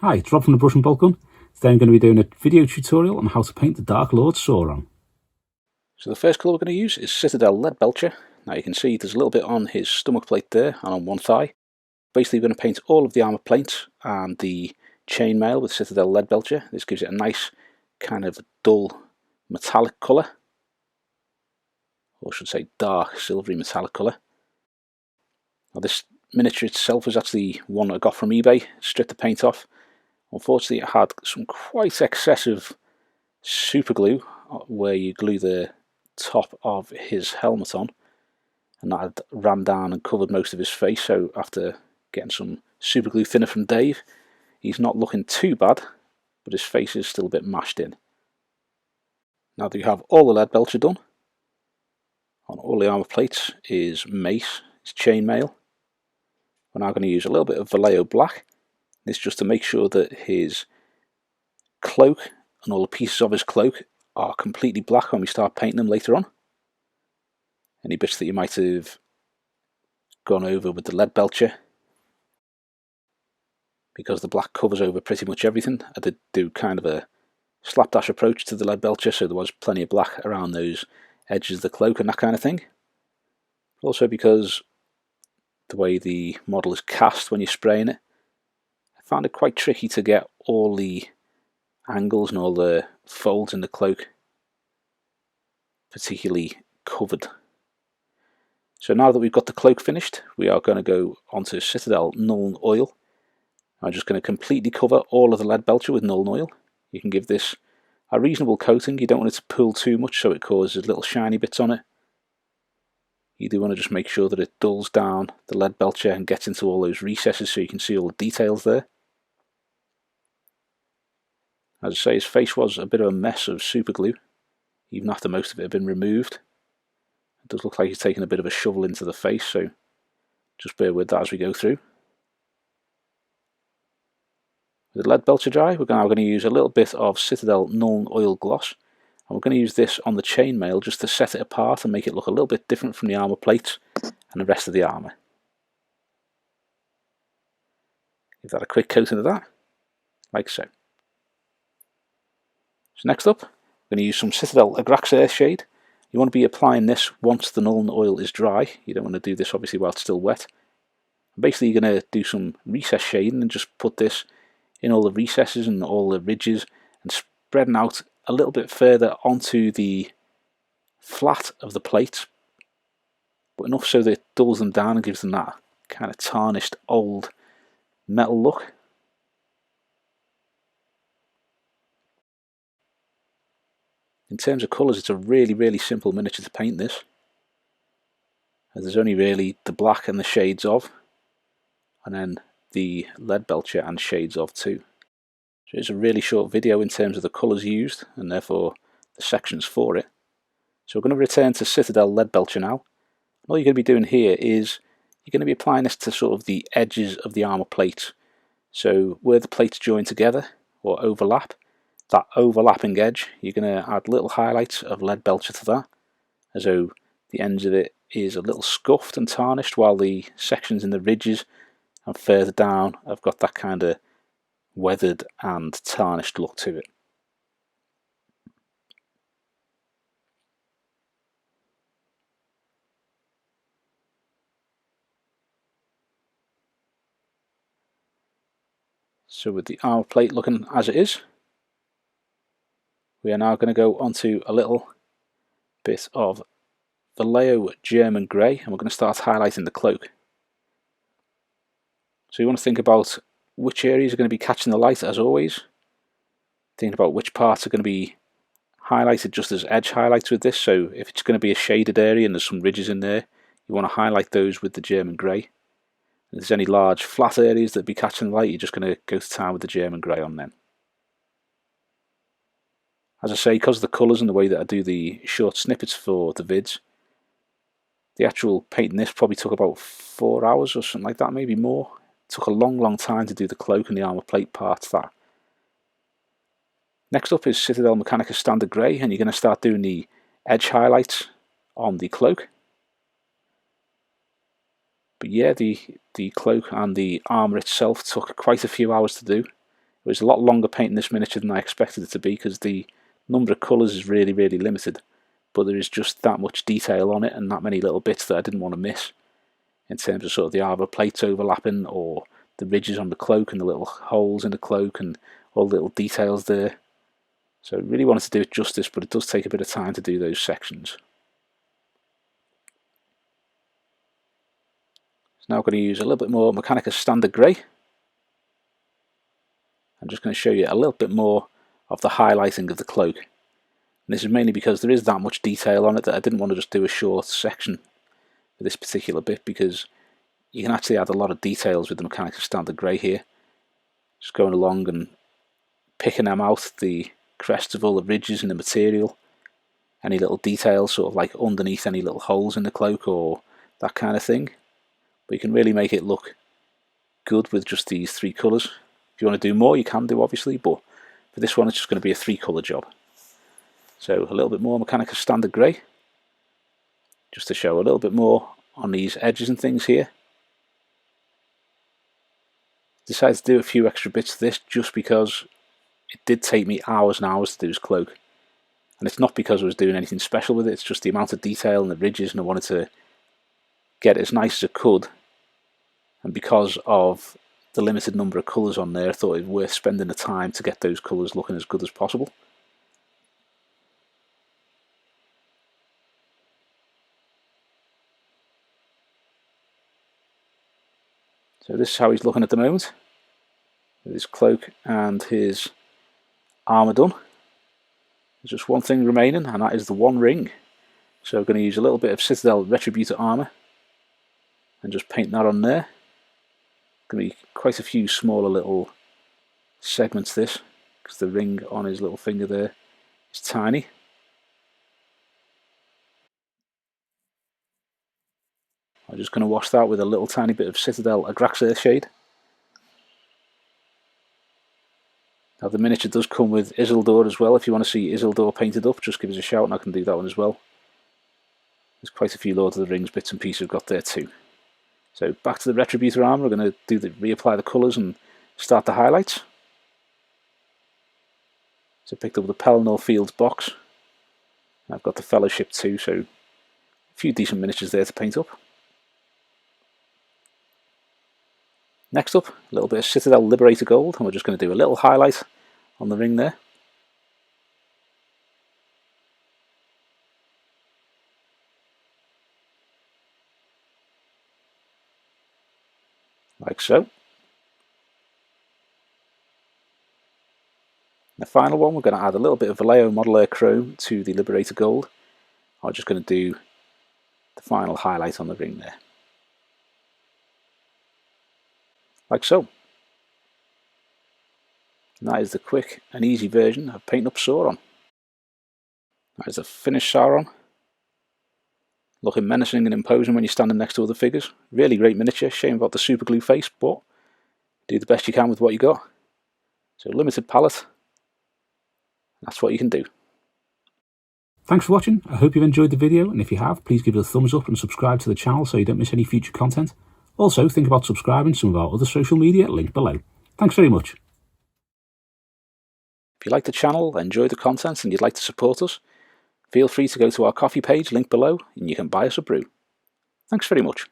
Hi, it's Rob from the Brush and Boltgun. Today I'm going to be doing a video tutorial on how to paint the Dark Lord Sauron. So the first colour we're going to use is Citadel Lead Belcher. Now you can see there's a little bit on his stomach plate there and on one thigh. Basically we're going to paint all of the armour plates and the chainmail with Citadel Lead Belcher. This gives it a nice kind of dull metallic colour. Or I should say dark silvery metallic colour. Now this miniature itself was actually one I got from eBay, stripped the paint off. Unfortunately it had some quite excessive superglue where you glue the top of his helmet on, and that had ran down and covered most of his face, so after getting some superglue thinner from Dave, he's not looking too bad, but his face is still a bit mashed in. Now that you have all the lead belcher done, on all the armour plates is mace, is chainmail. We're now going to use a little bit of Vallejo black. This just to make sure that his cloak and all the pieces of his cloak are completely black when we start painting them later on. Any bits that you might have gone over with the lead belcher, because the black covers over pretty much everything, I did do kind of a slapdash approach to the lead belcher, so there was plenty of black around those edges of the cloak and that kind of thing. Also because the way the model is cast when you're spraying it, I found it quite tricky to get all the angles and all the folds in the cloak particularly covered. So now that we've got the cloak finished, we are going to go onto Citadel Nuln Oil. I'm just going to completely cover all of the lead belcher with Nuln Oil. You can give this a reasonable coating. You don't want it to pool too much so it causes little shiny bits on it. You do want to just make sure that it dulls down the lead belcher and gets into all those recesses so you can see all the details there. As I say, his face was a bit of a mess of superglue, even after most of it had been removed. It does look like he's taken a bit of a shovel into the face, so just bear with that as we go through. With the lead belcher dry, we're now going to use a little bit of Citadel Nuln Oil Gloss, and we're going to use this on the chainmail just to set it apart and make it look a little bit different from the armour plates and the rest of the armour. Give that a quick coating of that, like so. So next up, we're going to use some Citadel Agrax shade. You want to be applying this once the Nuln oil is dry. You don't want to do this obviously while it's still wet. Basically you're going to do some recess shading and just put this in all the recesses and all the ridges and spreading out a little bit further onto the flat of the plate, but enough so that it dulls them down and gives them that kind of tarnished old metal look. In terms of colours, it's a really simple miniature to paint this. There's only really the black and the shades of, and then the lead belcher and shades of too. So it's a really short video in terms of the colours used and therefore the sections for it. So we're going to return to Citadel Lead Belcher now. All you're going to be doing here is you're going to be applying this to sort of the edges of the armour plate. So where the plates join together or overlap, that overlapping edge, you're going to add little highlights of lead belcher to that, as though the ends of it is a little scuffed and tarnished, while the sections in the ridges and further down have got that kind of weathered and tarnished look to it. So with the armour plate looking as it is, we are now going to go onto a little bit of Vallejo German Grey, and we're going to start highlighting the cloak. So you want to think about which areas are going to be catching the light, as always. Think about which parts are going to be highlighted just as edge highlights with this. So if it's going to be a shaded area and there's some ridges in there, you want to highlight those with the German Grey. If there's any large flat areas that be catching the light, you're just going to go to town with the German Grey on them. As I say, because of the colours and the way that I do the short snippets for the vids, the actual painting this probably took about 4 hours or something like that, maybe more. It took a long time to do the cloak and the armour plate parts. That. Next up is Citadel Mechanica Standard Grey, and you're going to start doing the edge highlights on the cloak. But yeah, the cloak and the armour itself took quite a few hours to do. It was a lot longer painting this miniature than I expected it to be because the number of colours is really, really limited. But there is just that much detail on it and that many little bits that I didn't want to miss in terms of sort of the armour plates overlapping or the ridges on the cloak and the little holes in the cloak and all the little details there. So I really wanted to do it justice, but it does take a bit of time to do those sections. So now I'm going to use a little bit more Mechanicus Standard Grey. I'm just going to show you a little bit more of the highlighting of the cloak. And this is mainly because there is that much detail on it that I didn't want to just do a short section for this particular bit, because you can actually add a lot of details with the Mechanicus Standard Grey here. Just going along and picking them out, the crests of all the ridges in the material, any little details sort of like underneath any little holes in the cloak or that kind of thing. But you can really make it look good with just these 3 colours. If you want to do more, you can do, obviously, but for this one it's just going to be a 3-colour job. So a little bit more Mechanicus Standard Grey, just to show a little bit more on these edges and things here. Decided to do a few extra bits of this just because it did take me hours and hours to do this cloak. And it's not because I was doing anything special with it, it's just the amount of detail and the ridges, and I wanted to get it as nice as I could. And because of the limited number of colours on there, I thought it was worth spending the time to get those colours looking as good as possible. So this is how he's looking at the moment, with his cloak and his armour done. There's just one thing remaining, and that is the one ring. So I'm going to use a little bit of Citadel Retributor armour and just paint that on there. Going to be quite a few smaller little segments this, because the ring on his little finger there is tiny. I'm just going to wash that with a little tiny bit of Citadel Agrax shade. Now the miniature does come with Isildur as well. If you want to see Isildur painted up, just give us a shout and I can do that one as well. There's quite a few Lord of the Rings bits and pieces I've got there too. So back to the Retributor armour, we're going to reapply the colours and start the highlights. So I picked up the Pelenor Fields box. I've got the Fellowship too, so a few decent miniatures there to paint up. Next up, a little bit of Citadel Liberator Gold, and we're just going to do a little highlight on the ring there. Like so. The final one, we're going to add a little bit of Vallejo Model Air Chrome to the Liberator Gold. I'm just going to do the final highlight on the ring there. Like so. And that is the quick and easy version of painting up Sauron. That is a finished Sauron. Looking menacing and imposing when you're standing next to other figures. Really great miniature, shame about the Superglue face, but do the best you can with what you got. So limited palette, that's what you can do. Thanks for watching, I hope you've enjoyed the video, and if you have, please give it a thumbs up and subscribe to the channel so you don't miss any future content. Also, think about subscribing to some of our other social media linked below. Thanks very much. If you like the channel, enjoy the content and you'd like to support us, feel free to go to our coffee page linked below and you can buy us a brew. Thanks very much.